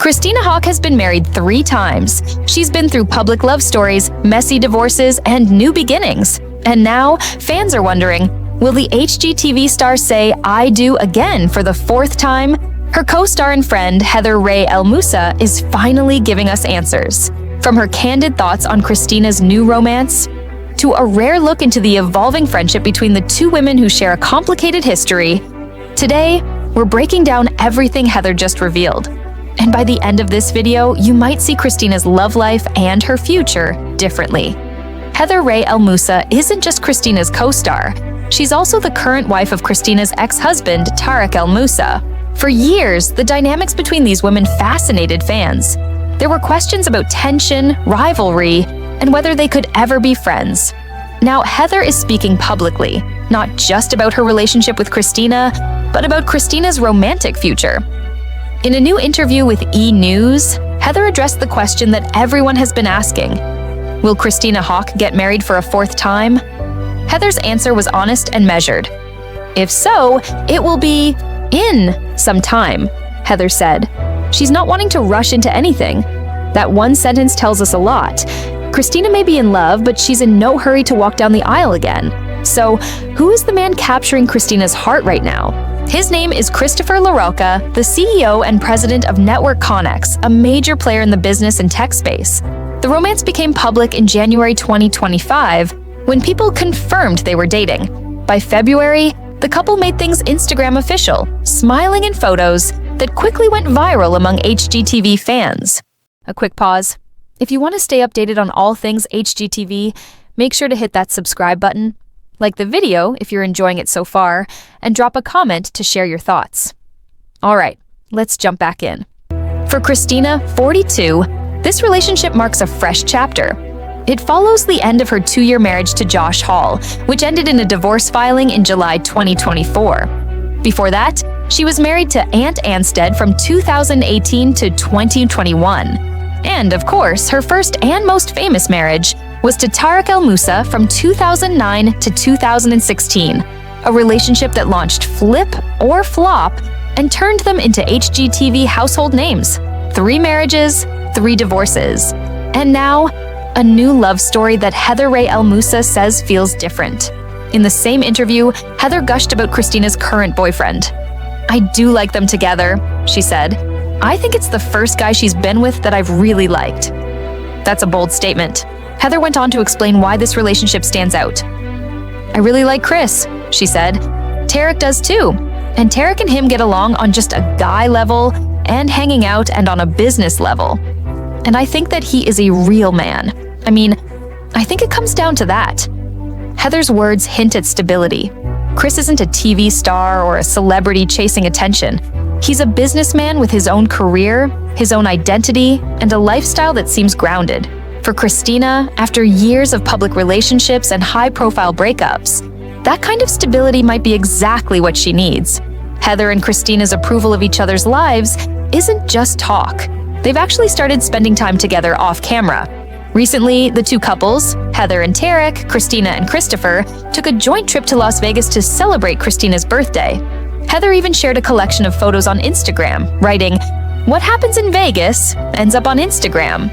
Christina Haack has been married 3 times. She's been through public love stories, messy divorces, and new beginnings. And now, fans are wondering, will the HGTV star say "I do" again for the 4th time? Her co-star and friend, Heather Rae El Moussa, is finally giving us answers. From her candid thoughts on Christina's new romance, to a rare look into the evolving friendship between the 2 women who share a complicated history, today, we're breaking down everything Heather just revealed. And by the end of this video, you might see Christina's love life and her future differently. Heather Rae El Moussa isn't just Christina's co-star. She's also the current wife of Christina's ex-husband, Tarek El Moussa. For years, the dynamics between these women fascinated fans. There were questions about tension, rivalry, and whether they could ever be friends. Now, Heather is speaking publicly, not just about her relationship with Christina, but about Christina's romantic future. In a new interview with E! News, Heather addressed the question that everyone has been asking. Will Christina Haack get married for a 4th time? Heather's answer was honest and measured. If so, it will be in some time, Heather said. She's not wanting to rush into anything. That one sentence tells us a lot. Christina may be in love, but she's in no hurry to walk down the aisle again. So, who is the man capturing Christina's heart right now? His name is Christopher Larocca, the CEO and president of Network Connex, a major player in the business and tech space. The romance became public in January 2025, when people confirmed they were dating. By February, the couple made things Instagram official, smiling in photos that quickly went viral among HGTV fans. A quick pause. If you want to stay updated on all things HGTV, make sure to hit that subscribe button, like the video if you're enjoying it so far, and drop a comment to share your thoughts. All right, let's jump back in. For Christina, 42, this relationship marks a fresh chapter. It follows the end of her 2-year marriage to Josh Hall, which ended in a divorce filing in July 2024. Before that, she was married to Ant Anstead from 2018 to 2021. And, of course, her first and most famous marriage was to Tarek El Moussa from 2009 to 2016, a relationship that launched Flip or Flop and turned them into HGTV household names. 3 marriages, 3 divorces. And now, a new love story that Heather Rae El Moussa says feels different. In the same interview, Heather gushed about Christina's current boyfriend. "I do like them together," she said. "I think it's the first guy she's been with that I've really liked." That's a bold statement. Heather went on to explain why this relationship stands out. "I really like Chris," she said. "Tarek does too. And Tarek and him get along on just a guy level and hanging out and on a business level. And I think that he is a real man. I think it comes down to that." Heather's words hint at stability. Chris isn't a TV star or a celebrity chasing attention. He's a businessman with his own career, his own identity, and a lifestyle that seems grounded. For Christina, after years of public relationships and high-profile breakups, that kind of stability might be exactly what she needs. Heather and Christina's approval of each other's lives isn't just talk. They've actually started spending time together off-camera. Recently, the 2 couples, Heather and Tarek, Christina and Christopher, took a joint trip to Las Vegas to celebrate Christina's birthday. Heather even shared a collection of photos on Instagram, writing, "What happens in Vegas ends up on Instagram."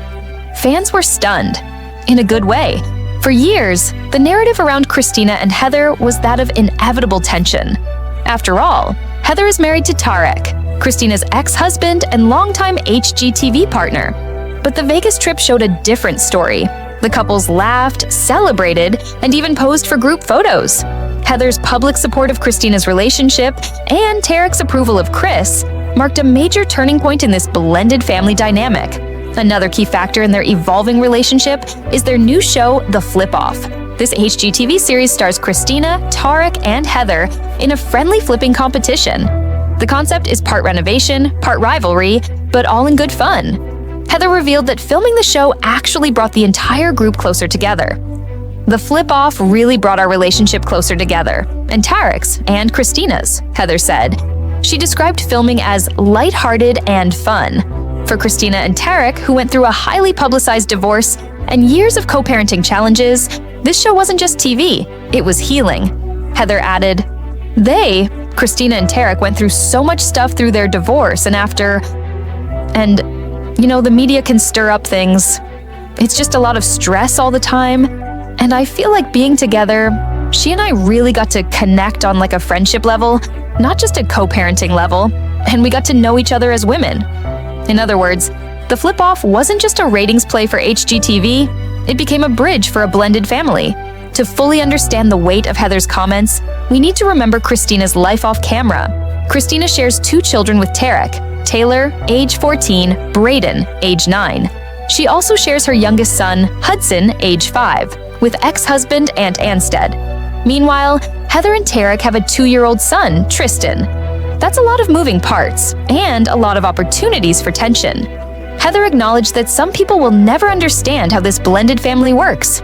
Fans were stunned, in a good way. For years, the narrative around Christina and Heather was that of inevitable tension. After all, Heather is married to Tarek, Christina's ex-husband and longtime HGTV partner. But the Vegas trip showed a different story. The couples laughed, celebrated, and even posed for group photos. Heather's public support of Christina's relationship and Tarek's approval of Chris marked a major turning point in this blended family dynamic. Another key factor in their evolving relationship is their new show, The Flip Off. This HGTV series stars Christina, Tarek, and Heather in a friendly flipping competition. The concept is part renovation, part rivalry, but all in good fun. Heather revealed that filming the show actually brought the entire group closer together. "The Flip Off really brought our relationship closer together, and Tarek's and Christina's," Heather said. She described filming as lighthearted and fun. For Christina and Tarek, who went through a highly publicized divorce and years of co-parenting challenges, this show wasn't just TV, it was healing. Heather added, Christina and Tarek, went through so much stuff through their divorce, and after And, the media can stir up things. It's just a lot of stress all the time. And I feel like being together, she and I really got to connect on like a friendship level, not just a co-parenting level. And we got to know each other as women. In other words, the flip-off wasn't just a ratings play for HGTV, it became a bridge for a blended family. To fully understand the weight of Heather's comments, we need to remember Christina's life off camera. Christina shares 2 children with Tarek, Taylor, age 14, Braden, age 9. She also shares her youngest son, Hudson, age 5, with ex-husband Aunt Anstead. Meanwhile, Heather and Tarek have a 2-year-old son, Tristan. That's a lot of moving parts, and a lot of opportunities for tension. Heather acknowledged that some people will never understand how this blended family works.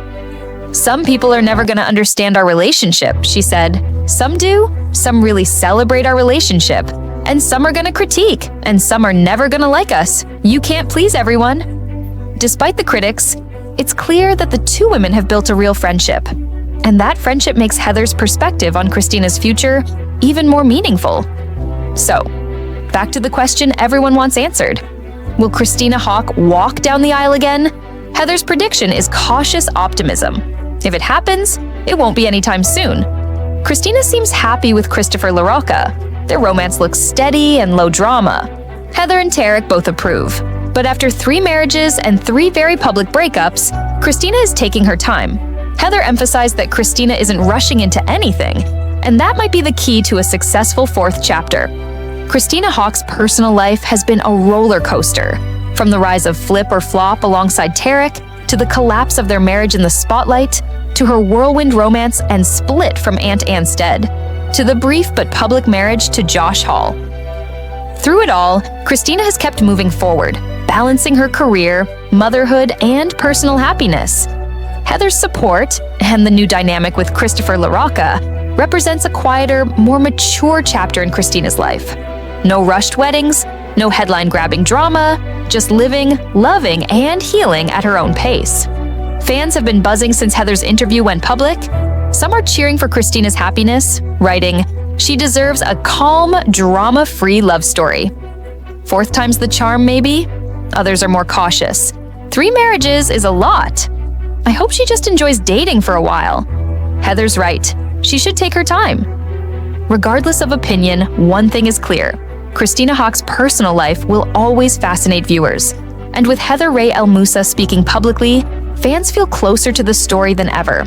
Some people are never going to understand our relationship, she said. Some do, some really celebrate our relationship, and some are going to critique, and some are never going to like us. You can't please everyone. Despite the critics, it's clear that the 2 women have built a real friendship. And that friendship makes Heather's perspective on Christina's future even more meaningful. So, back to the question everyone wants answered. Will Christina Haack walk down the aisle again? Heather's prediction is cautious optimism. If it happens, it won't be anytime soon. Christina seems happy with Christopher Larocca. Their romance looks steady and low drama. Heather and Tarek both approve. But after 3 marriages and 3 very public breakups, Christina is taking her time. Heather emphasized that Christina isn't rushing into anything, and that might be the key to a successful 4th chapter. Christina Haack's personal life has been a roller coaster, from the rise of Flip or Flop alongside Tarek, to the collapse of their marriage in the spotlight, to her whirlwind romance and split from Aunt Anstead, to the brief but public marriage to Josh Hall. Through it all, Christina has kept moving forward, balancing her career, motherhood, and personal happiness. Heather's support, and the new dynamic with Christopher Larocca, represents a quieter, more mature chapter in Christina's life. No rushed weddings, no headline-grabbing drama, just living, loving, and healing at her own pace. Fans have been buzzing since Heather's interview went public. Some are cheering for Christina's happiness, writing, "She deserves a calm, drama-free love story." 4th time's the charm, maybe? Others are more cautious. 3 marriages is a lot. I hope she just enjoys dating for a while. Heather's right. She should take her time. Regardless of opinion, one thing is clear. Christina Haack's personal life will always fascinate viewers. And with Heather Rae El Moussa speaking publicly, fans feel closer to the story than ever.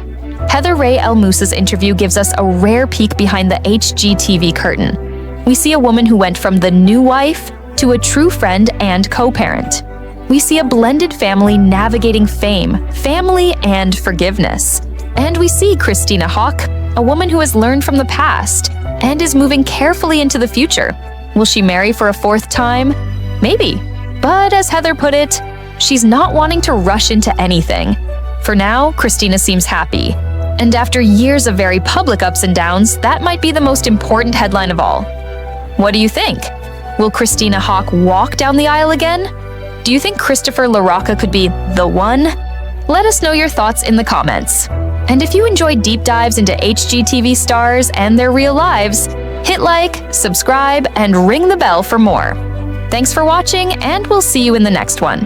Heather Rae El Moussa's interview gives us a rare peek behind the HGTV curtain. We see a woman who went from the new wife to a true friend and co-parent. We see a blended family navigating fame, family, and forgiveness. And we see Christina Haack, a woman who has learned from the past and is moving carefully into the future. Will she marry for a 4th time? Maybe. But as Heather put it, she's not wanting to rush into anything. For now, Christina seems happy. And after years of very public ups and downs, that might be the most important headline of all. What do you think? Will Christina Haack walk down the aisle again? Do you think Christopher Larocca could be the one? Let us know your thoughts in the comments. And if you enjoy deep dives into HGTV stars and their real lives, hit like, subscribe, and ring the bell for more. Thanks for watching, and we'll see you in the next one.